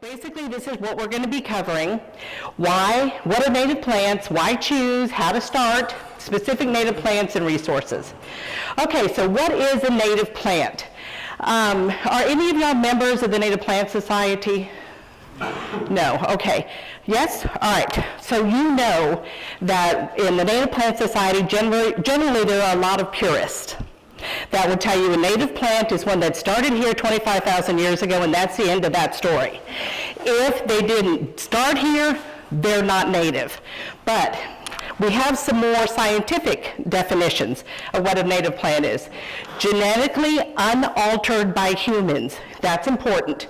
Basically, this is what we're going to be covering. Why, what are native plants, why choose, how to start, specific native plants and resources. Okay, so what is a native plant? Are any of y'all members of the Native Plant Society? No, okay. Yes? All right. So you know that in the Native Plant Society, generally there are a lot of purists that will tell you a native plant is one that started here 25,000 years ago, and that's the end of that story. If they didn't start here, they're not native. But we have some more scientific definitions of what a native plant is. Genetically unaltered by humans. That's important.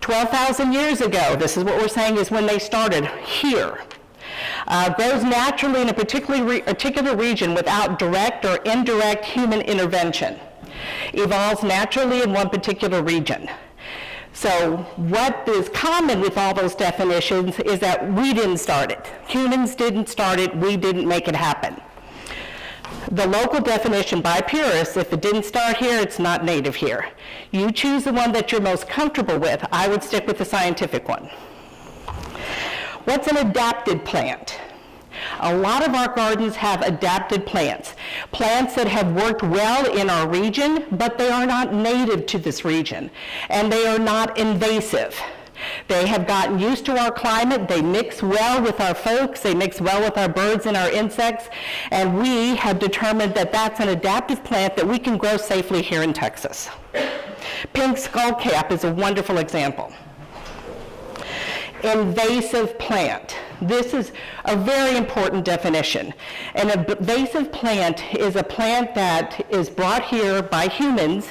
12,000 years ago, this is what we're saying is when they started here. Grows naturally in a particular region without direct or indirect human intervention. Evolves naturally in one particular region. So what is common with all those definitions is that we didn't start it. Humans didn't start it, we didn't make it happen. The local definition by purists, if it didn't start here, it's not native here. You choose the one that you're most comfortable with. I would stick with the scientific one. What's an adapted plant? A lot of our gardens have adapted plants. Plants that have worked well in our region, but they are not native to this region, and they are not invasive. They have gotten used to our climate, they mix well with our folks, they mix well with our birds and our insects, and we have determined that that's an adaptive plant that we can grow safely here in Texas. Pink skullcap is a wonderful example. Invasive plant. This is a very important definition. An invasive plant is a plant that is brought here by humans,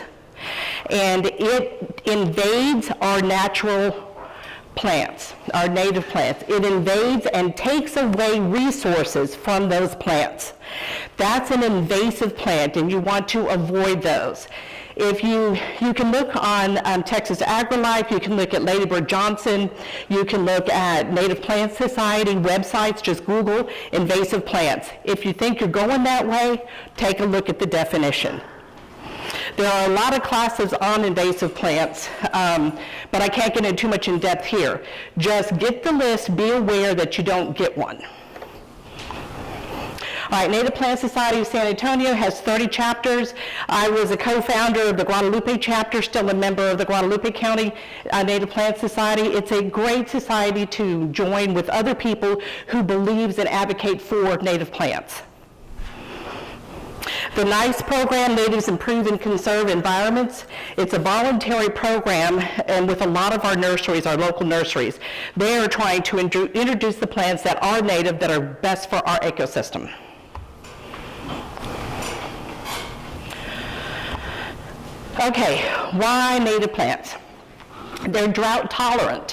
and it invades our natural plants, our native plants. It invades and takes away resources from those plants. That's an invasive plant, and you want to avoid those. If you can look on Texas AgriLife, you can look at Lady Bird Johnson, you can look at Native Plant Society websites, just Google invasive plants. If you think you're going that way, take a look at the definition. There are a lot of classes on invasive plants, but I can't get into too much in depth here. Just get the list, be aware that you don't get one. All right, Native Plant Society of San Antonio has 30 chapters. I was a co-founder of the Guadalupe chapter, still a member of the Guadalupe County Native Plant Society. It's a great society to join with other people who believes and advocate for native plants. The NICE program, Natives Improve and Conserve Environments, it's a voluntary program, and with a lot of our nurseries, our local nurseries, they are trying to introduce the plants that are native, that are best for our ecosystem. Okay, why native plants? They're drought tolerant.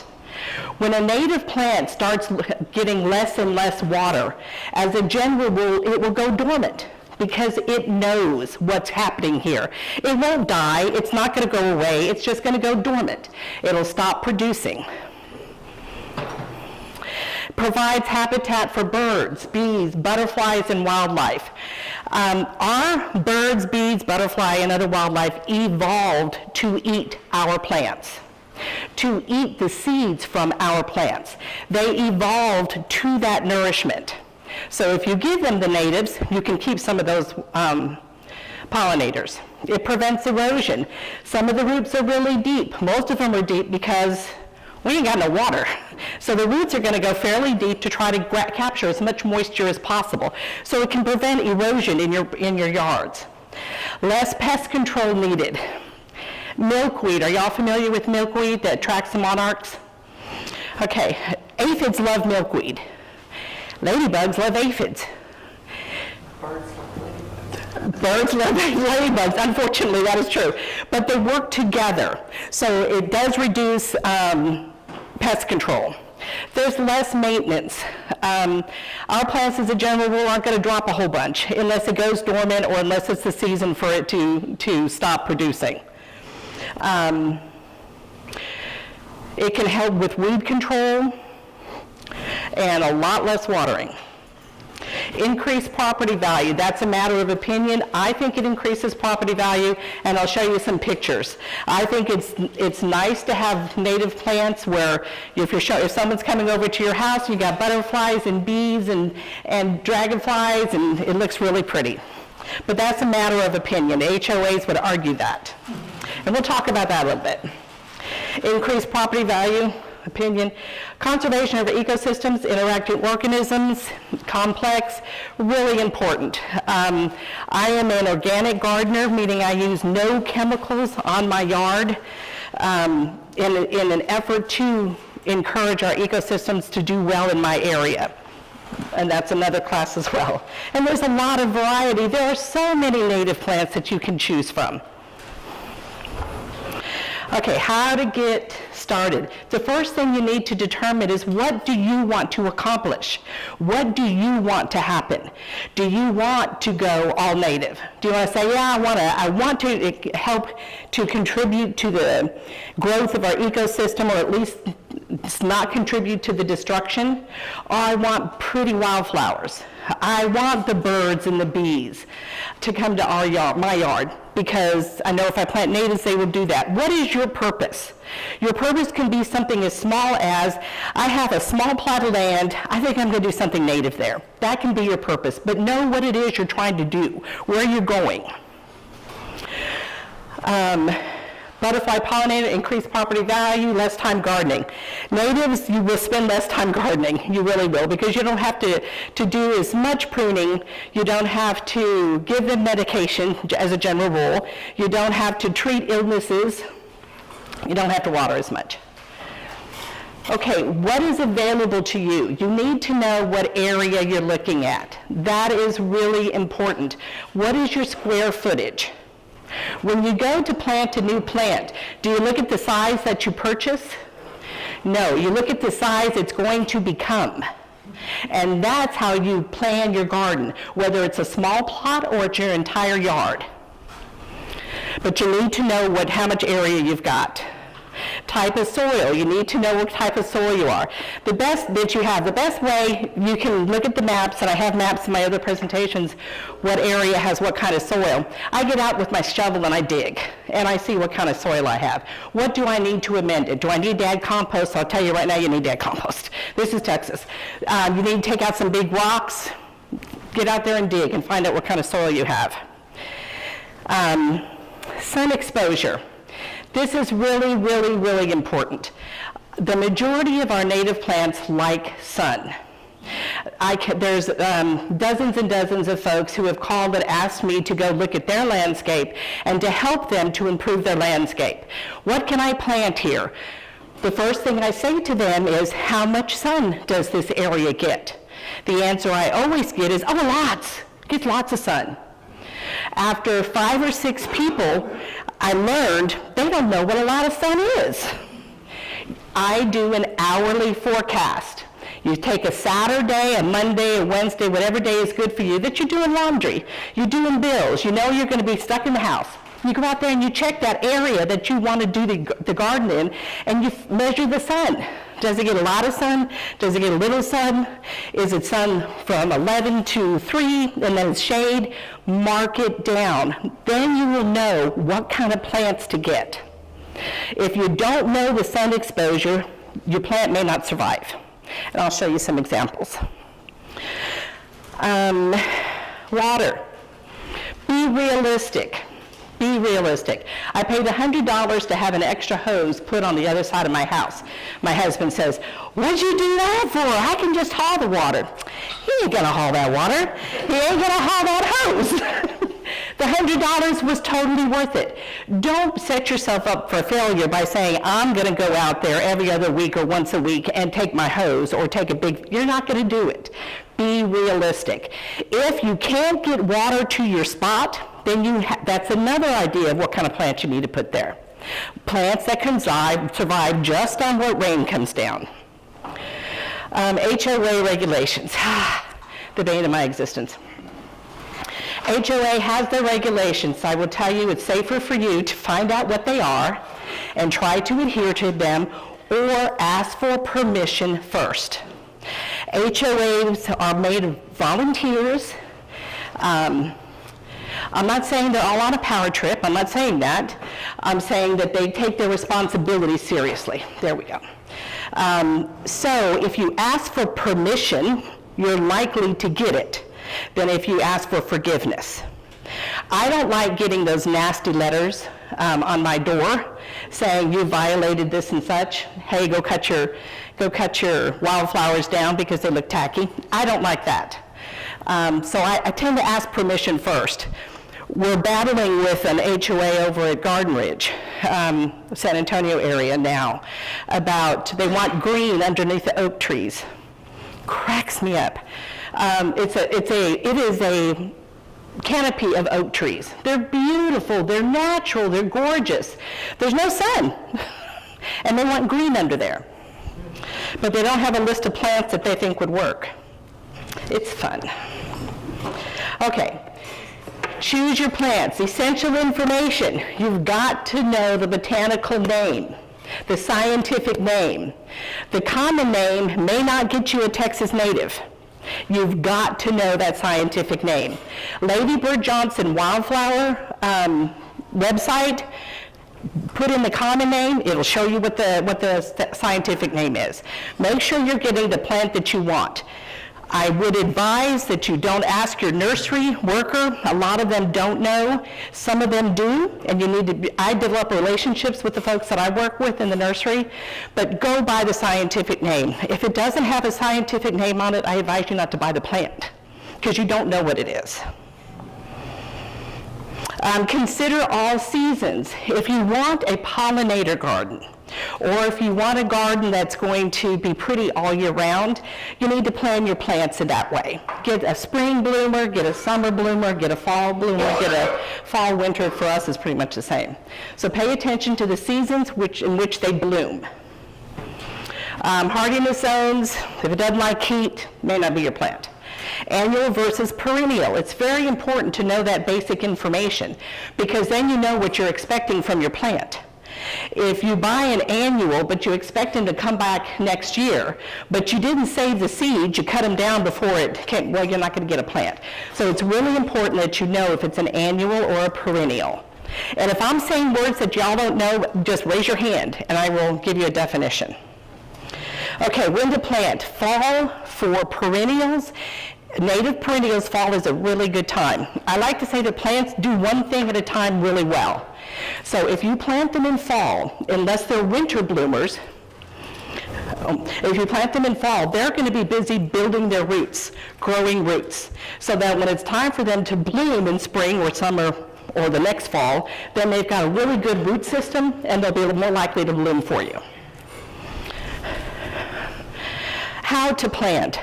When a native plant starts getting less and less water, as a general rule, it will go dormant because it knows what's happening here. It won't die, it's not going to go away, it's just going to go dormant. It'll stop producing. Provides habitat for birds, bees, butterflies, and wildlife. Our birds, bees, butterfly, and other wildlife evolved to eat our plants, to eat the seeds from our plants. They evolved to that nourishment. So if you give them the natives, you can keep some of those pollinators. It prevents erosion. Some of the roots are really deep. Most of them are deep because we ain't got no water. So the roots are going to go fairly deep to try to capture as much moisture as possible. So it can prevent erosion in your yards. Less pest control needed. Milkweed, are y'all familiar with milkweed that attracts the monarchs? Okay, aphids love milkweed. Ladybugs love aphids. Birds love ladybugs. Unfortunately, that is true. But they work together. So it does reduce pest control. There's less maintenance. Our plants, as a general rule, aren't going to drop a whole bunch unless it goes dormant or unless it's the season for it to stop producing. It can help with weed control and a lot less watering. Increased property value, that's a matter of opinion. I think it increases property value, and I'll show you some pictures. I think it's nice to have native plants where if someone's coming over to your house, you got butterflies and bees and dragonflies, and it looks really pretty. But that's a matter of opinion. HOAs would argue that. And we'll talk about that a little bit. Increased property value, opinion. Conservation of ecosystems, interacting organisms, complex, really important. I am an organic gardener, meaning I use no chemicals on my yard in an effort to encourage our ecosystems to do well in my area. And that's another class as well. And there's a lot of variety. There are so many native plants that you can choose from. Okay, how to get started. The first thing you need to determine is, what do you want to accomplish? What do you want to happen? Do you want to go all native? Do you want to say, yeah, I want to help to contribute to the growth of our ecosystem, or at least not contribute to the destruction? Or I want pretty wildflowers. I want the birds and the bees to come to our yard, my yard, because I know if I plant natives, they will do that. What is your purpose? Your purpose can be something as small as, I have a small plot of land, I think I'm going to do something native there. That can be your purpose, but know what it is you're trying to do, where you're going. Butterfly pollinator, increased property value, less time gardening. Natives, you will spend less time gardening. You really will, because you don't have to do as much pruning. You don't have to give them medication as a general rule. You don't have to treat illnesses. You don't have to water as much. Okay, what is available to you? You need to know what area you're looking at. That is really important. What is your square footage? When you go to plant a new plant, do you look at the size that you purchase? No, you look at the size it's going to become. And that's how you plan your garden, whether it's a small plot or it's your entire yard. But you need to know how much area you've got. Type of soil, you need to know what type of soil you are. The best way, you can look at the maps, and I have maps in my other presentations, what area has what kind of soil. I get out with my shovel and I dig, and I see what kind of soil I have. What do I need to amend it? Do I need to add compost? I'll tell you right now, you need to add compost. This is Texas. You need to take out some big rocks, get out there and dig and find out what kind of soil you have. Sun exposure. This is really, really, really important. The majority of our native plants like sun. There's dozens and dozens of folks who have called and asked me to go look at their landscape and to help them to improve their landscape. What can I plant here? The first thing I say to them is, how much sun does this area get? The answer I always get is, oh, lots. Get lots of sun. After 5 or 6 people, I learned they don't know what a lot of sun is. I do an hourly forecast. You take a Saturday, a Monday, a Wednesday, whatever day is good for you, that you're doing laundry, you're doing bills, you know you're going to be stuck in the house. You go out there and you check that area that you want to do the garden in, and you measure the sun. Does it get a lot of sun? Does it get a little sun? Is it sun from 11 to 3 and then it's shade? Mark it down. Then you will know what kind of plants to get. If you don't know the sun exposure, your plant may not survive. And I'll show you some examples. Water. Be realistic. Be realistic. I paid $100 to have an extra hose put on the other side of my house. My husband says, what'd you do that for? I can just haul the water. He ain't gonna haul that water. He ain't gonna haul that hose. The $100 was totally worth it. Don't set yourself up for failure by saying, I'm gonna go out there every other week or once a week and take my hose or take a big, you're not gonna do it. Be realistic. If you can't get water to your spot, then that's another idea of what kind of plants you need to put there. Plants that can survive just on what rain comes down. HOA regulations, the bane of my existence. HOA has their regulations. I will tell you it's safer for you to find out what they are and try to adhere to them, or ask for permission first. HOAs are made of volunteers. I'm not saying they're all on a power trip. I'm not saying that. I'm saying that they take their responsibility seriously. There we go. So if you ask for permission, you're likely to get it than if you ask for forgiveness. I don't like getting those nasty letters on my door saying you violated this and such. Hey, go cut your wildflowers down because they look tacky. I don't like that. So I tend to ask permission first. We're battling with an HOA over at Garden Ridge, San Antonio area now, about they want green underneath the oak trees. Cracks me up. It is a canopy of oak trees. They're beautiful, they're natural, they're gorgeous. There's no sun, and they want green under there. But they don't have a list of plants that they think would work. It's fun. Okay. Choose your plants. Essential information. You've got to know the botanical name, the scientific name. The common name may not get you a Texas native. You've got to know that scientific name. Lady Bird Johnson wildflower website, put in the common name, it'll show you what the scientific name is. Make sure you're getting the plant that you want. I would advise that you don't ask your nursery worker. A lot of them don't know. Some of them do, and you need to, I develop relationships with the folks that I work with in the nursery, but go by the scientific name. If it doesn't have a scientific name on it, I advise you not to buy the plant, because you don't know what it is. Consider all seasons. If you want a pollinator garden, or if you want a garden that's going to be pretty all year round, you need to plan your plants in that way. Get a spring bloomer, get a summer bloomer, get a fall bloomer, get a fall winter. For us is pretty much the same. So pay attention to the seasons in which they bloom. Hardiness zones, if it doesn't like heat, may not be your plant. Annual versus perennial. It's very important to know that basic information, because then you know what you're expecting from your plant. If you buy an annual, but you expect them to come back next year, but you didn't save the seeds, you cut them down before it came, well, you're not going to get a plant. So it's really important that you know if it's an annual or a perennial. And if I'm saying words that y'all don't know, just raise your hand, and I will give you a definition. Okay, when to plant. Fall for perennials. Native perennials, fall is a really good time. I like to say that plants do one thing at a time really well. So if you plant them in fall, unless they're winter bloomers, if you plant them in fall, they're going to be busy building their roots, growing roots, so that when it's time for them to bloom in spring or summer or the next fall, then they've got a really good root system and they'll be more likely to bloom for you. How to plant.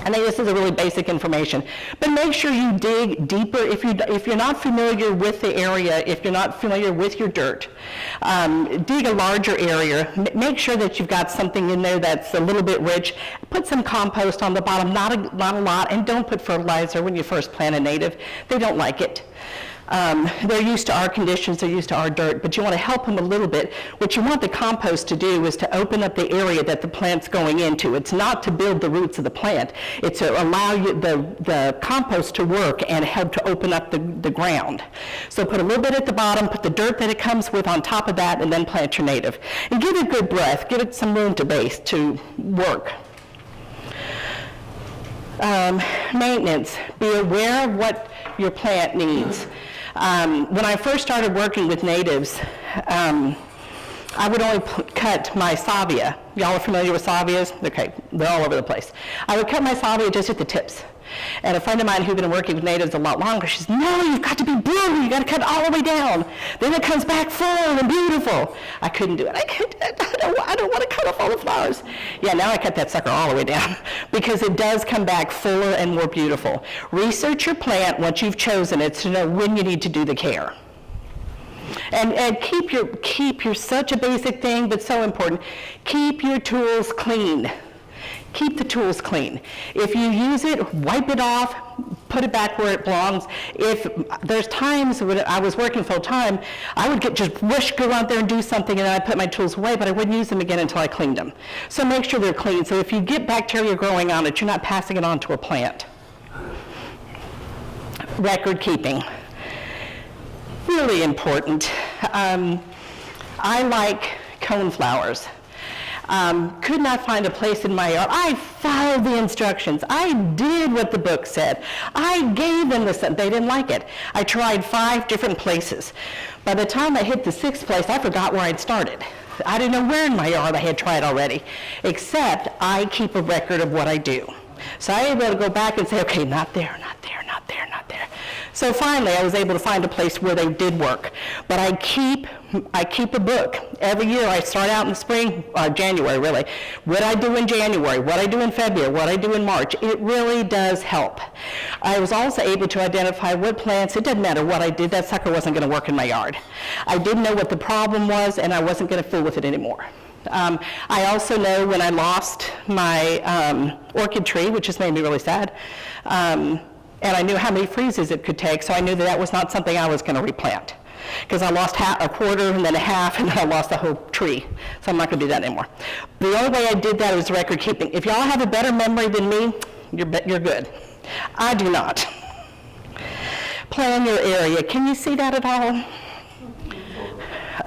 I think this is a really basic information, but make sure you dig deeper. If you're not familiar with the area, if you're not familiar with your dirt, dig a larger area. Make sure that you've got something in there that's a little bit rich. Put some compost on the bottom, not a lot, and don't put fertilizer when you first plant a native. They don't like it. They're used to our conditions, they're used to our dirt, but you want to help them a little bit. What you want the compost to do is to open up the area that the plant's going into. It's not to build the roots of the plant, it's to allow you the compost to work and help to open up the ground. So put a little bit at the bottom, put the dirt that it comes with on top of that, and then plant your native. And give it good breath, give it some room to work. Maintenance. Be aware of what your plant needs. When I first started working with natives, I would only cut my salvia. Y'all are familiar with salvias? Okay, they're all over the place. I would cut my salvia just at the tips. And a friend of mine who'd been working with natives a lot longer, she says, no, you've got to be blue, you've got to cut it all the way down. Then it comes back full and beautiful. I couldn't do it. I don't want to cut off all the flowers. Yeah, now I cut that sucker all the way down because it does come back fuller and more beautiful. Research your plant once you've chosen it to know when you need to do the care. And keep your such a basic thing, but so important, keep your tools clean. Keep the tools clean. If you use it, wipe it off, put it back where it belongs. If there's times when I was working full time, I would go out there and do something, and then I'd put my tools away, but I wouldn't use them again until I cleaned them. So make sure they're clean. So if you get bacteria growing on it, you're not passing it on to a plant. Record keeping. Really important. I like coneflowers. Could not find a place in my yard. I followed the instructions. I did what the book said. I gave them they didn't like it. I tried 5 different places. By the time I hit the 6th place, I forgot where I'd started. I didn't know where in my yard I had tried already, except I keep a record of what I do. So I was able to go back and say, okay, not there, not there, not there, not there. So finally, I was able to find a place where they did work. But I keep a book. Every year, I start out in the spring, January really, what I do in January, what I do in February, what I do in March. It really does help. I was also able to identify what plants, it didn't matter what I did, that sucker wasn't going to work in my yard. I didn't know what the problem was, and I wasn't going to fool with it anymore. I also know when I lost my orchid tree, which just made me really sad, and I knew how many freezes it could take, so I knew that was not something I was going to replant. Because I lost a quarter and then a half, and then I lost the whole tree. So I'm not going to do that anymore. The only way I did that was record keeping. If y'all have a better memory than me, you're good. I do not. Plan your area. Can you see that at all?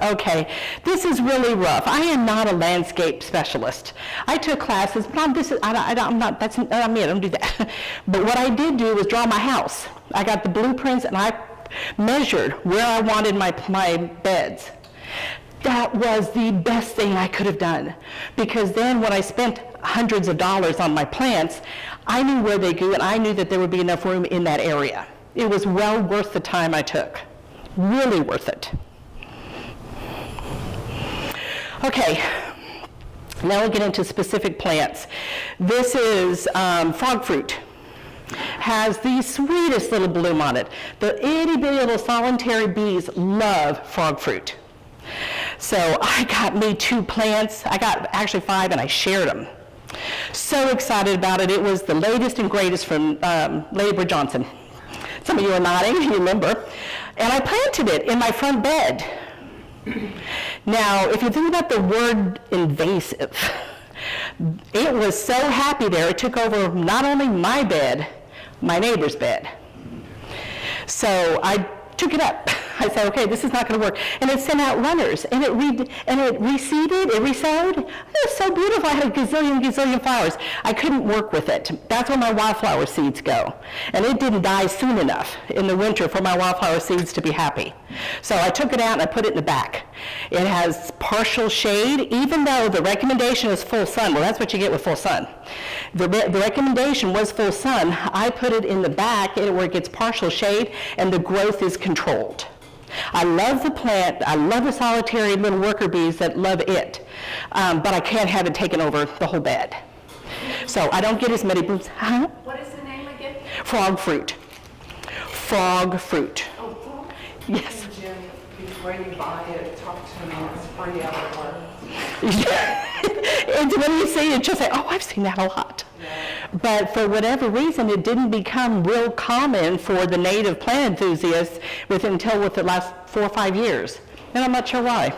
Okay, this is really rough. I am not a landscape specialist. I took classes, but I'm not, that's not me, I don't do that. But what I did do was draw my house. I got the blueprints and I measured where I wanted my beds. That was the best thing I could have done, because then when I spent hundreds of dollars on my plants, I knew where they grew and I knew that there would be enough room in that area. It was well worth the time I took. Really worth it. Okay, now we'll get into specific plants. This is frog fruit. Has the sweetest little bloom on it. The itty bitty little solitary bees love frog fruit. So I got me 2 plants. I got actually 5 and I shared them. So excited about it. It was the latest and greatest from Lady Bird Johnson. Some of you are nodding, you remember. And I planted it in my front bed. Now, if you think about the word invasive, it was so happy there, it took over not only my bed, my neighbor's bed. So I took it up. I said, okay, this is not going to work. And it sent out runners, and it reseeded, it resowed. It was so beautiful. I had a gazillion flowers. I couldn't work with it. That's where my wildflower seeds go. And it didn't die soon enough in the winter for my wildflower seeds to be happy. So I took it out and I put it in the back. It has partial shade, even though the recommendation is full sun. Well, that's what you get with full sun. The recommendation was full sun. I put it in the back where it gets partial shade, and the growth is controlled. I love the plant. I love the solitary little worker bees that love it, but I can't have it taken over the whole bed. So I don't get as many blooms. Huh? What is the name again? Frog fruit. Frog fruit. Oh, frog? Yes. And Jim, before you buy it, talk to me. It's free everywhere. And when you see it, just say, oh, I've seen that a lot. But for whatever reason, it didn't become real common for the native plant enthusiasts until the last 4 or 5 years. And I'm not sure why.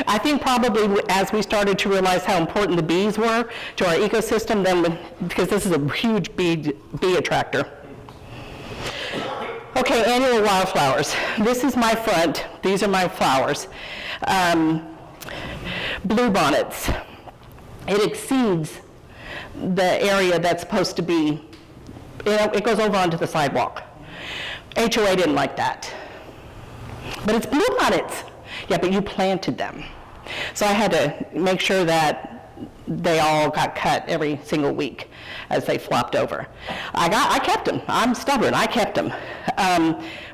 I think probably as we started to realize how important the bees were to our ecosystem, because this is a huge bee attractor. Okay, annual wildflowers. This is my front. These are my flowers. Bluebonnets. It exceeds the area that's supposed to be, it goes over onto the sidewalk. HOA didn't like that. But it's bluebonnets. Yeah, but you planted them. So I had to make sure that they all got cut every single week as they flopped over. I kept them. I'm stubborn. I kept them.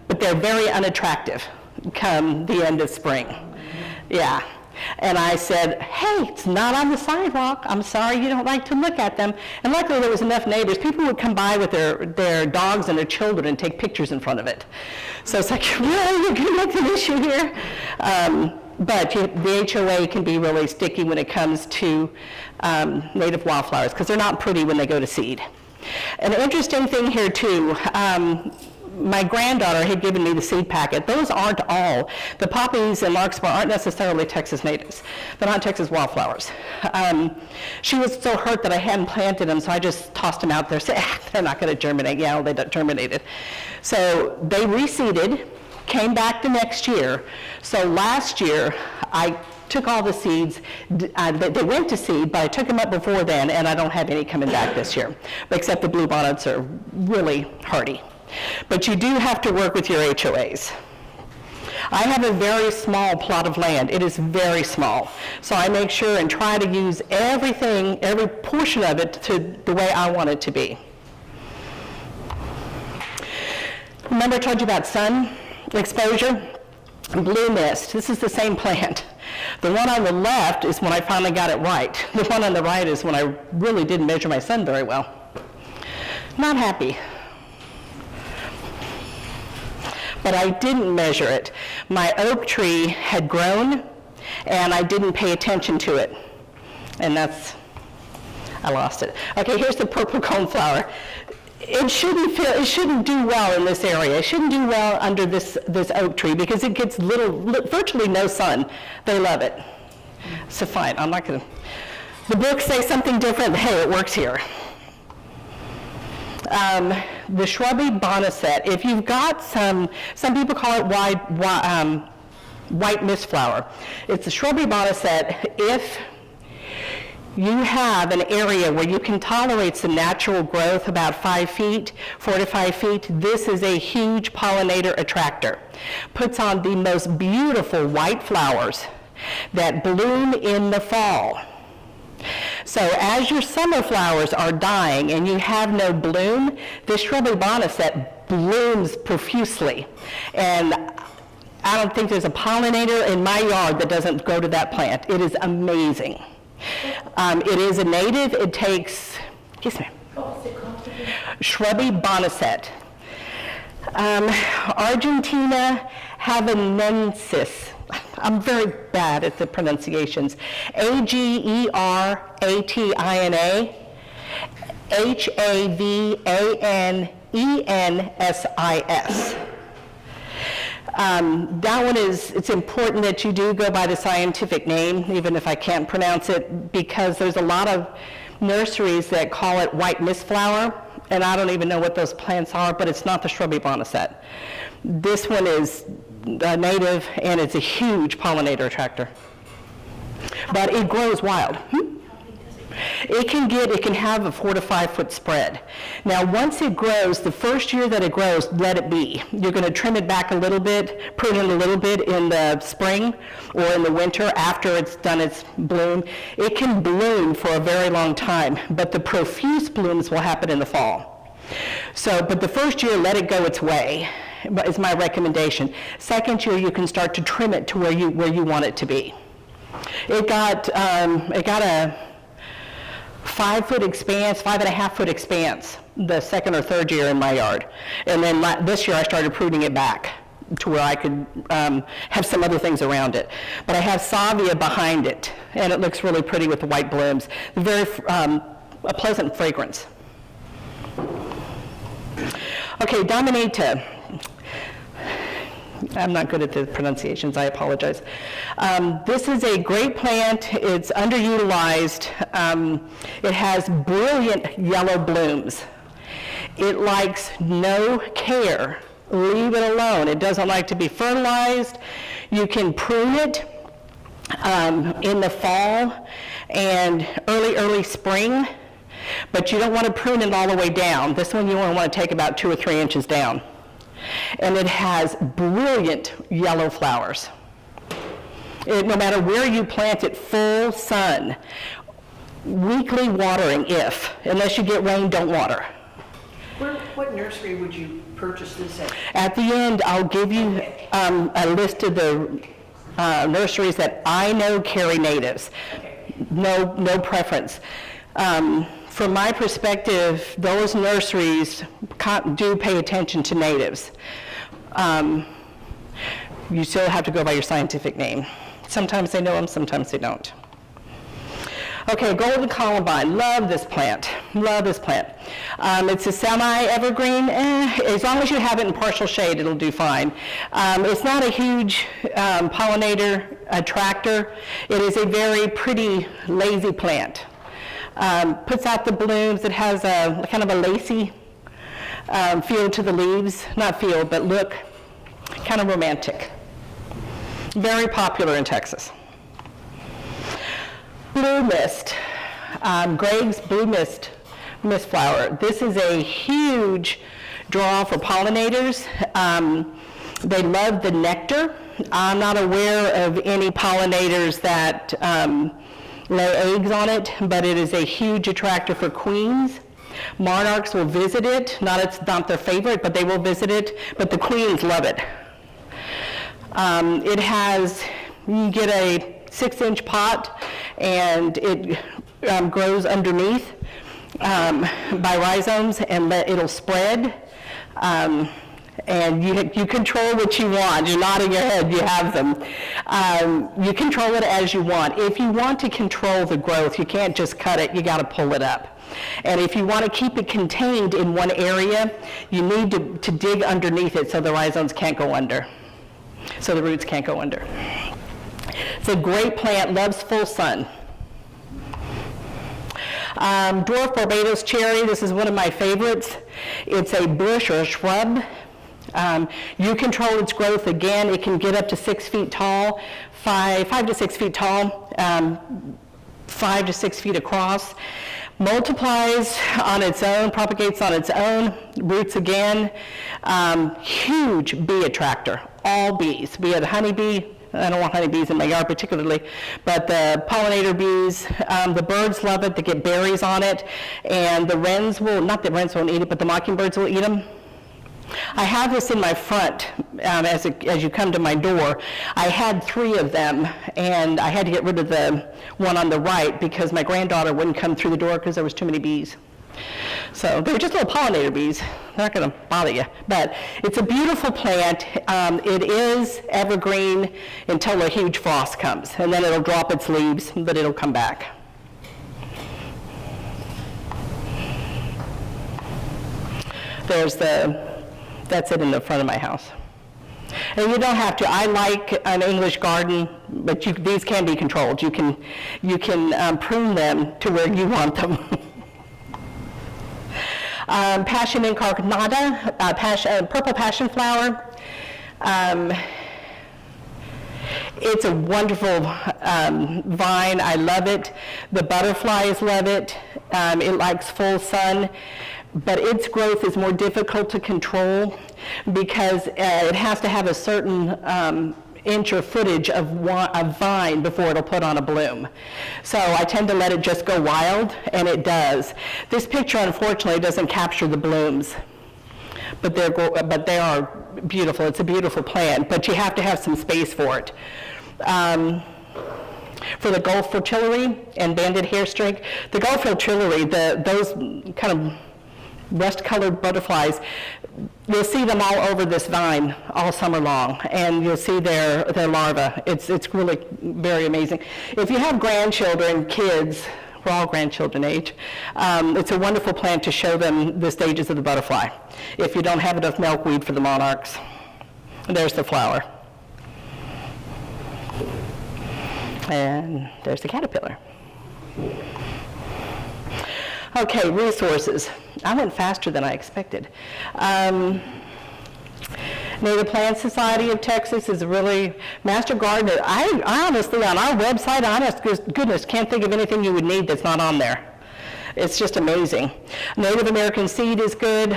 But they're very unattractive come the end of spring. Yeah. And I said, hey, it's not on the sidewalk. I'm sorry you don't like to look at them. And luckily there was enough neighbors. People would come by with their dogs and their children and take pictures in front of it. So it's like, really, you're going to make an issue here? But the HOA can be really sticky when it comes to native wildflowers, because they're not pretty when they go to seed. An interesting thing here too, my granddaughter had given me the seed packet. Those aren't all. The poppies and larkspur aren't necessarily Texas natives. They're not Texas wildflowers. She was so hurt that I hadn't planted them, so I just tossed them out there, said, they're not going to germinate. Yeah, well, they germinated. So they reseeded, came back the next year. So last year, I took all the seeds, they went to seed, but I took them up before then, and I don't have any coming back this year, except the bluebonnets are really hardy. But you do have to work with your HOAs. I have a very small plot of land. It is very small. So I make sure and try to use everything, every portion of it to the way I want it to be. Remember I told you about sun exposure? Blue mist, this is the same plant. The one on the left is when I finally got it right. The one on the right is when I really didn't measure my sun very well. Not happy. But I didn't measure it. My oak tree had grown, and I didn't pay attention to it. And I lost it. Okay, here's the purple coneflower. It shouldn't do well in this area. It shouldn't do well under this oak tree because it gets virtually no sun. They love it. So fine, I'm not gonna. The books say something different. Hey, it works here. The shrubby boneset. If you've got some people call it white mistflower. It's a shrubby boneset. If you have an area where you can tolerate some natural growth, about 5 feet, 4 to 5 feet, this is a huge pollinator attractor. Puts on the most beautiful white flowers that bloom in the fall. So as your summer flowers are dying and you have no bloom, this shrubby boneset blooms profusely. And I don't think there's a pollinator in my yard that doesn't go to that plant. It is amazing. It is a native. It takes, yes ma'am. Shrubby boneset. Argentina havanensis. I'm very bad at the pronunciations. Ageratina, Havanensis. That one it's important that you do go by the scientific name, even if I can't pronounce it, because there's a lot of nurseries that call it white mistflower, and I don't even know what those plants are, but it's not the shrubby boneset. This one is native, and it's a huge pollinator attractor. But it grows wild. It can have a 4 to 5 foot spread. Now, once it grows, the first year that it grows, let it be. You're going to trim it back a little bit, prune it a little bit in the spring or in the winter after it's done its bloom. It can bloom for a very long time, but the profuse blooms will happen in the fall. So, but the first year, let it go its way, is my recommendation. Second year, you can start to trim it to where you want it to be. It got a 5 foot expanse, 5.5 foot expanse, the second or third year in my yard. And then this year I started pruning it back to where I could have some other things around it. But I have salvia behind it, and it looks really pretty with the white blooms. Very a pleasant fragrance. Okay, Dominata. I'm not good at the pronunciations, I apologize. This is a great plant. It's underutilized. It has brilliant yellow blooms. It likes no care. Leave it alone. It doesn't like to be fertilized. You can prune it in the fall and early spring, but you don't want to prune it all the way down. This one you only want to take about 2 or 3 inches down. And it has brilliant yellow flowers. No matter where you plant it, full sun, weekly watering unless you get rain, don't water. What nursery would you purchase this at? At the end, I'll give you a list of the nurseries that I know carry natives. Okay. No preference. From my perspective, those nurseries do pay attention to natives. You still have to go by your scientific name. Sometimes they know them, sometimes they don't. Okay, golden columbine. Love this plant. Love this plant. It's a semi-evergreen. As long as you have it in partial shade, it'll do fine. It's not a huge pollinator attractor. It is a very pretty, lazy plant. Puts out the blooms. It has a kind of a lacy feel to the leaves. Not feel, but look, kind of romantic. Very popular in Texas. Blue mist. Greg's blue mist flower. This is a huge draw for pollinators. They love the nectar. I'm not aware of any pollinators that lay eggs on it, but it is a huge attractor for queens. Monarchs will visit it. It's not their favorite, but they will visit it. But the queens love it. It has, you get a 6-inch pot, and it grows underneath by rhizomes, and it'll spread. And you control what you want. You're nodding your head, you have them. You control it as you want. If you want to control the growth, you can't just cut it, you gotta pull it up. And if you want to keep it contained in one area, you need to dig underneath it so the rhizomes can't go under, so the roots can't go under. It's a great plant, loves full sun. Dwarf Barbados cherry, this is one of my favorites. It's a bush or a shrub. You control its growth. Again, it can get up to 6 feet tall, 5 to 6 feet tall, 5 to 6 feet across. Multiplies on its own, propagates on its own, roots again. Huge bee attractor, all bees. We had honeybee. I don't want honeybees in my yard particularly, but the pollinator bees, the birds love it. They get berries on it, and the wrens will, not the wrens won't eat it, but the mockingbirds will eat them. I have this in my front as you come to my door. I had 3 of them, and I had to get rid of the one on the right because my granddaughter wouldn't come through the door because there was too many bees. So they were just little pollinator bees. They're not going to bother you. But it's a beautiful plant. It is evergreen until a huge frost comes, and then it'll drop its leaves, but it'll come back. That's it in the front of my house. And you don't have to. I like an English garden, but these can be controlled. You can prune them to where you want them. Passion incarnata, purple passion flower. It's a wonderful vine. I love it. The butterflies love it. It likes full sun. But its growth is more difficult to control because it has to have a certain inch or footage of vine before it'll put on a bloom. So I tend to let it just go wild, and it does. This picture, unfortunately, doesn't capture the blooms, but they are beautiful. It's a beautiful plant, but you have to have some space for it. For the Gulf fritillary and banded hairstreak, the Gulf fritillary, those kind of rust-colored butterflies, you'll see them all over this vine all summer long, and you'll see their larvae. It's really very amazing. If you have grandchildren, kids, we're all grandchildren age, it's a wonderful plant to show them the stages of the butterfly. If you don't have enough milkweed for the monarchs, there's the flower. And there's the caterpillar. Okay, resources. I went faster than I expected. Native Plant Society of Texas is really Master Gardener. I honestly, on our website, honest goodness, can't think of anything you would need that's not on there. It's just amazing. Native American Seed is good.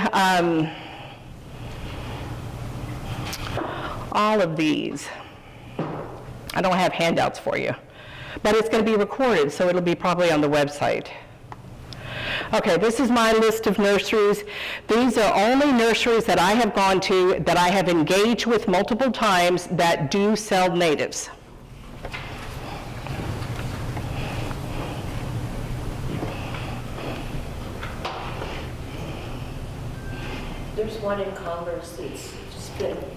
All of these. I don't have handouts for you, but it's going to be recorded, so it'll be probably on the website. Okay, this is my list of nurseries. These are only nurseries that I have gone to, that I have engaged with multiple times, that do sell natives. There's one in Congress that's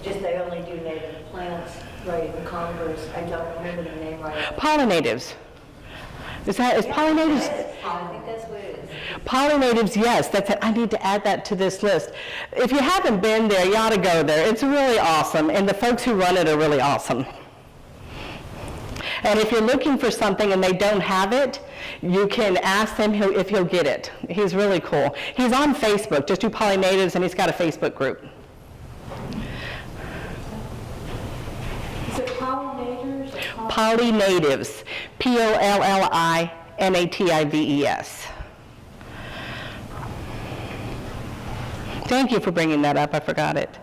just they only do native plants, right, in Congress. I don't remember the name right. Pollinatives. Is pollinatives? I think that's what it is. Pollinatives, yes, that's it. I need to add that to this list. If you haven't been there, you ought to go there. It's really awesome, and the folks who run it are really awesome. And if you're looking for something and they don't have it, you can ask him if he'll get it. He's really cool. He's on Facebook, just do pollinatives, and he's got a Facebook group. Is it pollinators or Pollinatives, P-O-L-L-I-N-A-T-I-V-E-S. Thank you for bringing that up, I forgot it.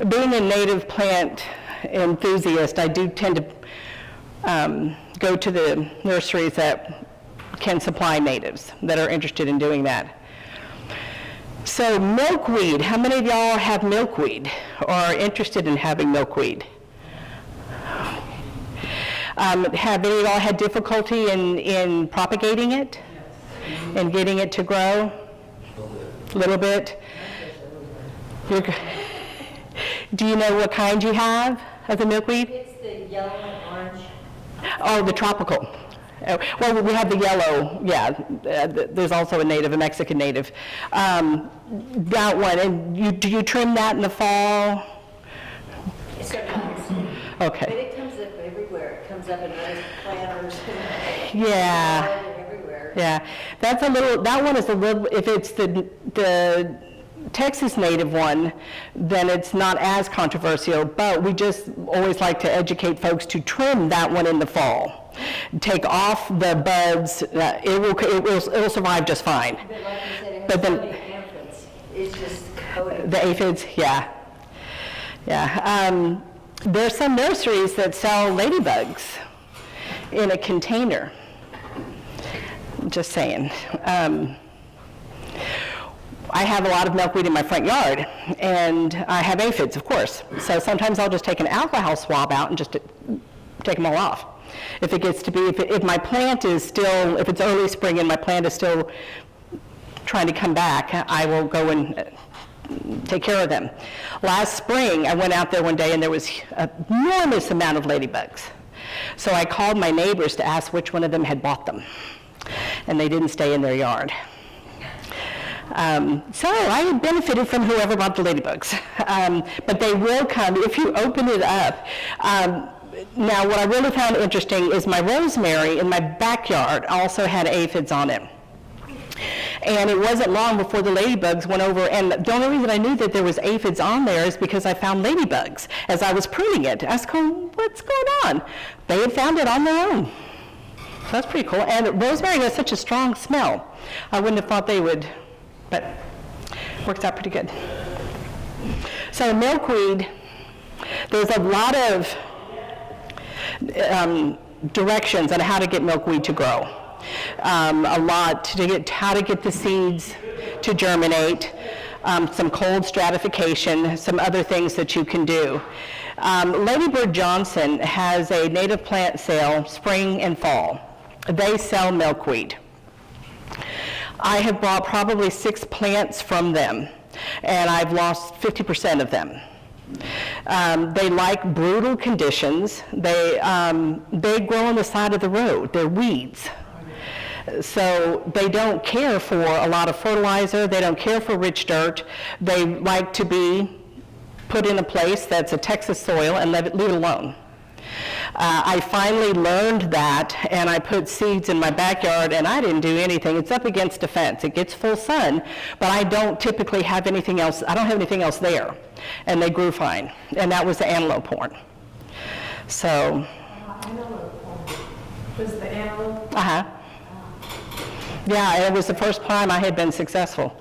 Being a native plant enthusiast, I do tend to go to the nurseries that can supply natives, that are interested in doing that. So milkweed, how many of y'all have milkweed or are interested in having milkweed? Have any of y'all had difficulty in propagating it? And getting it to grow? A little bit? Do you know what kind you have of the milkweed? It's the yellow and orange. Oh, the tropical. Well, we have the yellow, yeah. There's also a Mexican native. That one, and do you trim that in the fall? Sometimes. Okay. But it comes up everywhere. It comes up in those planters. Yeah. Everywhere. Yeah. That one is a little, if it's the Texas native one, then it's not as controversial, but we just always like to educate folks to trim that one in the fall. Take off the buds, it will survive just fine. But like you said, it has But then- so many aphids. It's just coated. The aphids, yeah. Yeah. There's some nurseries that sell ladybugs in a container. Just saying. I have a lot of milkweed in my front yard, and I have aphids, of course. So sometimes I'll just take an alcohol swab out and just take them all off. If it gets to be, if my plant is still, if it's early spring and my plant is still trying to come back, I will go and take care of them. Last spring, I went out there one day and there was an enormous amount of ladybugs. So I called my neighbors to ask which one of them had bought them, and they didn't stay in their yard. So I benefited from whoever bought the ladybugs, but they will come if you open it up. Now, what I really found interesting is my rosemary in my backyard also had aphids on it. And it wasn't long before the ladybugs went over, and the only reason I knew that there was aphids on there is because I found ladybugs as I was pruning it. I was going, what's going on? They had found it on their own. So that's pretty cool. And rosemary has such a strong smell. I wouldn't have thought they would, but works out pretty good. So milkweed, there's a lot of directions on how to get milkweed to grow. A lot to get how to get the seeds to germinate, some cold stratification, some other things that you can do. Ladybird Johnson has a native plant sale spring and fall. They sell milkweed. I have bought probably 6 plants from them, and I've lost 50% of them. They like brutal conditions. They grow on the side of the road. They're weeds. So they don't care for a lot of fertilizer. They don't care for rich dirt. They like to be put in a place that's a Texas soil and leave it alone. I finally learned that, and I put seeds in my backyard, and I didn't do anything. It's up against a fence. It gets full sun, but I don't typically have anything else. I don't have anything else there, and they grew fine. And that was the antelope horn. So. Antelope horn. Was the antelope? Yeah, it was the first time I had been successful.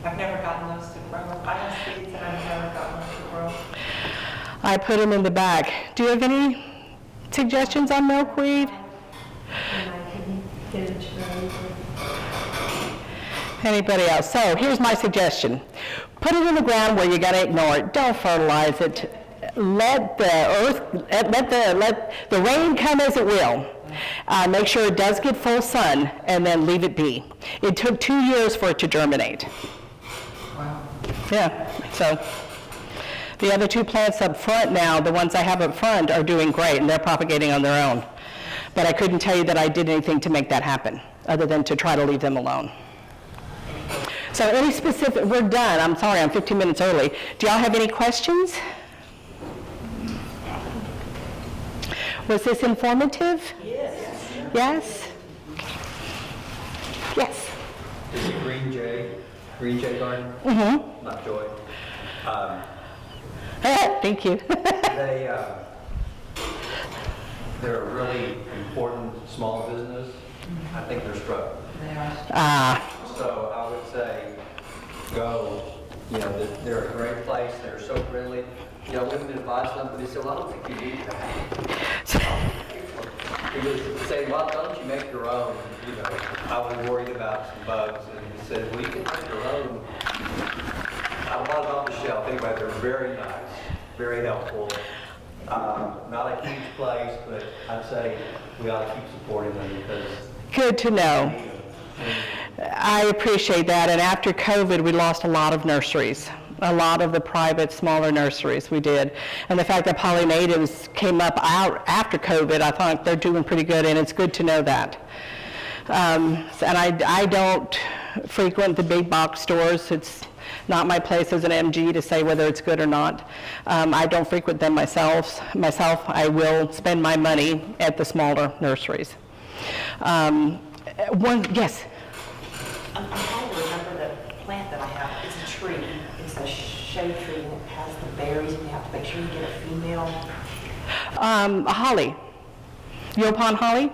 I've never gotten those to grow. I have seeds and I've never gotten them to grow. I put them in the back. Do you have any suggestions on milkweed? And I can get it to grow. Anybody else? So here's my suggestion. Put it in the ground where you gotta ignore it. Don't fertilize it. Let the rain come as it will. Make sure it does get full sun, and then leave it be. It took 2 years for it to germinate. Wow. Yeah, so the other 2 plants up front now, the ones I have up front, are doing great, and they're propagating on their own. But I couldn't tell you that I did anything to make that happen, other than to try to leave them alone. So any specific, we're done. I'm sorry, I'm 15 minutes early. Do y'all have any questions? Was this informative? Yes. Yes? Yes. Is it Green Jay Garden? Mm-hmm. Not Joy. Thank you. They're a really important small business. I think they're struggling. So I would say, go, they're a great place, they're so friendly. When we advise somebody, say, well, I don't think you need that. You say, well, don't you make your own? I was worried about some bugs, and he said, well, you can make your own. I bought it off the shelf. Anyway, they're very nice, very helpful. Not a huge place, but I'd say we ought to keep supporting them because Good to know. I appreciate that. And after COVID, we lost a lot of nurseries. A lot of the private, smaller nurseries we did. And the fact that Polynatives came up out after COVID, I thought they're doing pretty good, and it's good to know that. And I don't frequent the big box stores. It's not my place as an MG to say whether it's good or not. I don't frequent them myself. I will spend my money at the smaller nurseries. Yes? I'm trying to remember the plant that I have. It's a tree. It's a shade tree, and it has the berries, and you have to make sure you get a female. Holly. Yopon holly?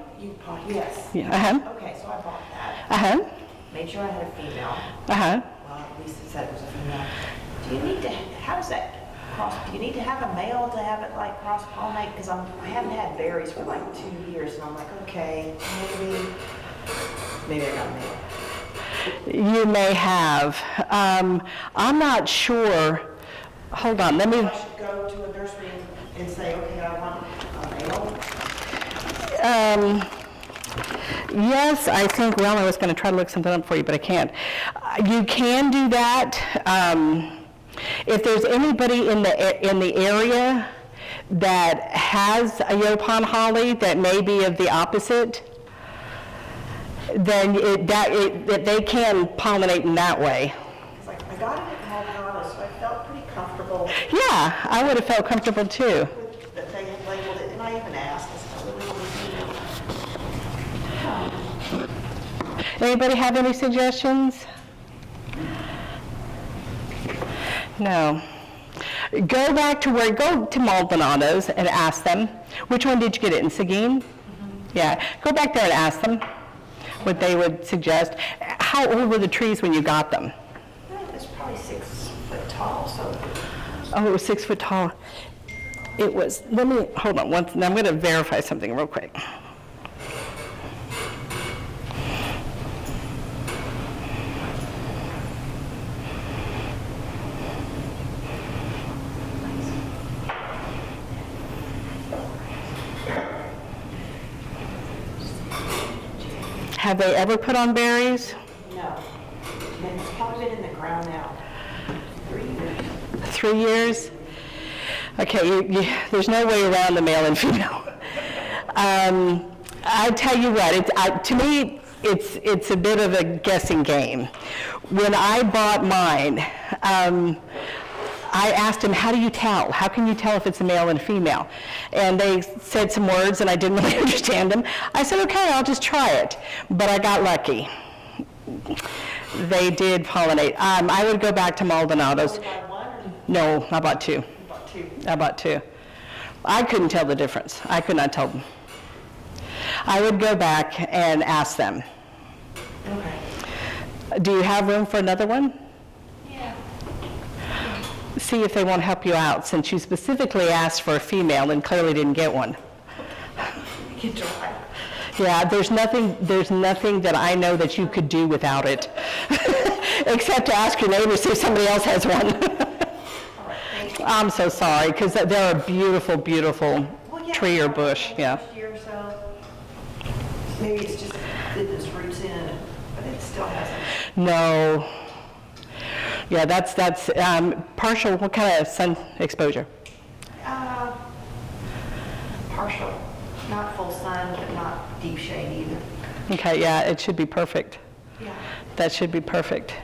Yes. Yeah. Uh-huh. Okay, so I bought that. Uh-huh. Made sure I had a female. Uh-huh. Well, at least it said it was a female. Do you need to, how does that cross, do you need to have a male to have it like cross-pollinate? Because I haven't had berries for like 2 years, and I'm like, okay, maybe I got a male. You may have. I'm not sure. Hold on, let me. I should go to a nursery and say, okay, I want a male. Yes, I think, well, I was going to try to look something up for you, but I can't. You can do that. If there's anybody in the area that has a Yopon holly that may be of the opposite, then they can pollinate in that way. It's like, I got it at Maldonado, so I felt pretty comfortable Yeah, I would have felt comfortable too. with that they had labeled it, and I even asked, I said, "Really, what do you need?" Anybody have any suggestions? No. Go back to go to Maldonado's and ask them. Which one did you get it in, Seguin? Yeah, go back there and ask them what they would suggest. How old were the trees when you got them? Well, it's probably 6 foot tall, so. Oh, it was 6 foot tall. It was, let me, hold on, I'm going to verify something real quick. Have they ever put on berries? No. And it's probably been in the ground now 3 years. 3 years? Okay, there's no way around the male and female. I tell you what, to me, it's a bit of a guessing game. When I bought mine, I asked him, how do you tell? How can you tell if it's a male and a female? And they said some words and I didn't really understand them. I said, okay, I'll just try it. But I got lucky. They did pollinate. I would go back to Maldonado's. You buy one or No, I bought 2. you bought 2? I bought 2. I couldn't tell the difference. I could not tell them. I would go back and ask them. Okay. Do you have room for another one? Yeah. See if they won't help you out, since you specifically asked for a female and clearly didn't get one. You can try. Yeah, there's nothing that I know that you could do without it, except to ask your neighbor, see if somebody else has one. All right, thank you. I'm so sorry, because they're a beautiful, beautiful Well, yeah, tree or bush, yeah. First year or so, maybe it's just that its roots in, but it still hasn't. No. Yeah, that's partial. What kind of sun exposure? Partial. Not full sun, but not deep shade either. Okay, yeah, it should be perfect. Yeah. That should be perfect.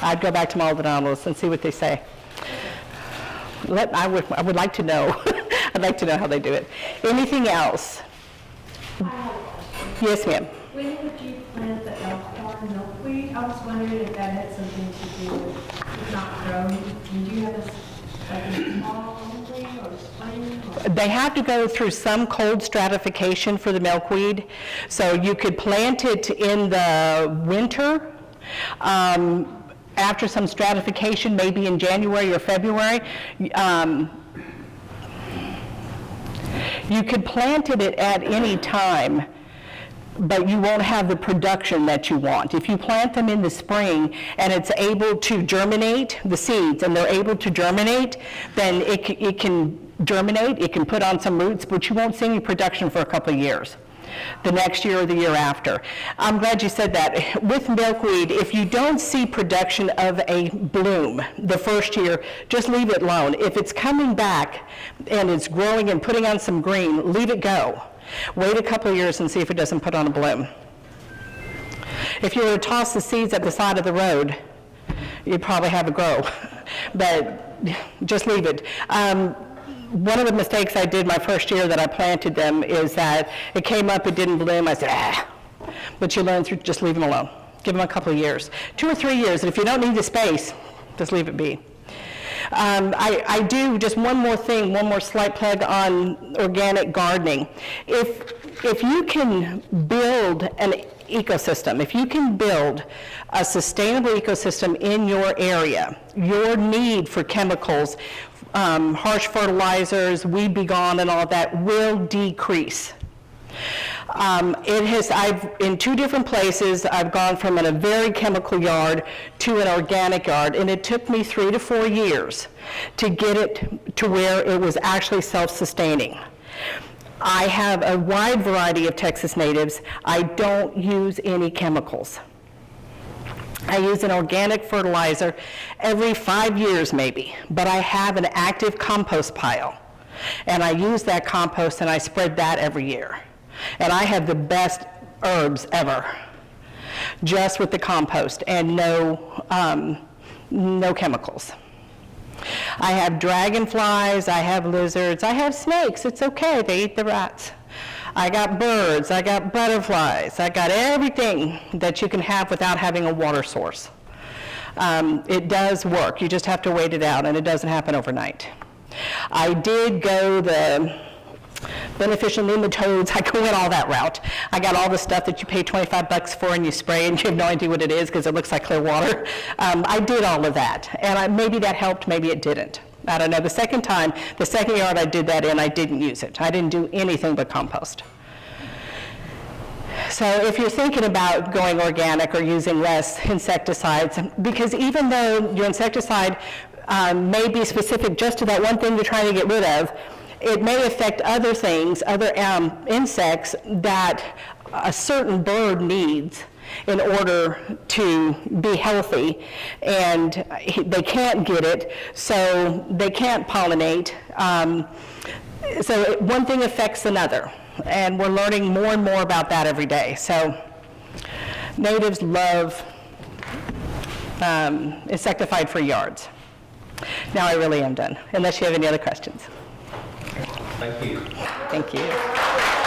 I'd go back to Maldonado's and see what they say. I would like to know. I'd like to know how they do it. Anything else? I have a question. Yes, ma'am. When did you plant the elkhorn milkweed? I was wondering if that had something to do with it not growing. Did you have a small only or spring? Or? They have to go through some cold stratification for the milkweed. So you could plant it in the winter. After some stratification, maybe in January or February. You could plant it at any time, but you won't have the production that you want. If you plant them in the spring and it's able to germinate, the seeds, and they're able to germinate, then it can germinate, it can put on some roots, but you won't see any production for a couple of years. The next year or the year after. I'm glad you said that. With milkweed, if you don't see production of a bloom the first year, just leave it alone. If it's coming back and it's growing and putting on some green, leave it go. Wait a couple of years and see if it doesn't put on a bloom. If you were to toss the seeds at the side of the road, you'd probably have a grow, but just leave it. One of the mistakes I did my first year that I planted them is that it came up, it didn't bloom. I said, but you learn through just leave them alone. Give them a couple of years, 2 or 3 years, and if you don't need the space, just leave it be. I do just one more thing, one more slight plug on organic gardening. If you can build an ecosystem, if you can build a sustainable ecosystem in your area, your need for chemicals, harsh fertilizers, weed be gone, and all of that will decrease. In 2 different places, I've gone from a very chemical yard to an organic yard, and it took me 3 to 4 years to get it to where it was actually self-sustaining. I have a wide variety of Texas natives. I don't use any chemicals. I use an organic fertilizer every 5 years maybe, but I have an active compost pile. And I use that compost and I spread that every year. And I have the best herbs ever, just with the compost and no chemicals. I have dragonflies, I have lizards, I have snakes. It's okay, they eat the rats. I got birds, I got butterflies, I got everything that you can have without having a water source. It does work, you just have to wait it out, and it doesn't happen overnight. I did go the beneficial nematodes, I went all that route. I got all the stuff that you pay $25 for and you spray and you have no idea what it is because it looks like clear water. I did all of that, and maybe that helped, maybe it didn't. I don't know. The second yard I did that in, I didn't use it. I didn't do anything but compost. So if you're thinking about going organic or using less insecticides, because even though your insecticide may be specific just to that one thing you're trying to get rid of, it may affect other things, other insects that a certain bird needs in order to be healthy, and they can't get it, so they can't pollinate. So one thing affects another, and we're learning more and more about that every day. So natives love insecticide-free yards. Now I really am done, unless you have any other questions. Thank you. Thank you.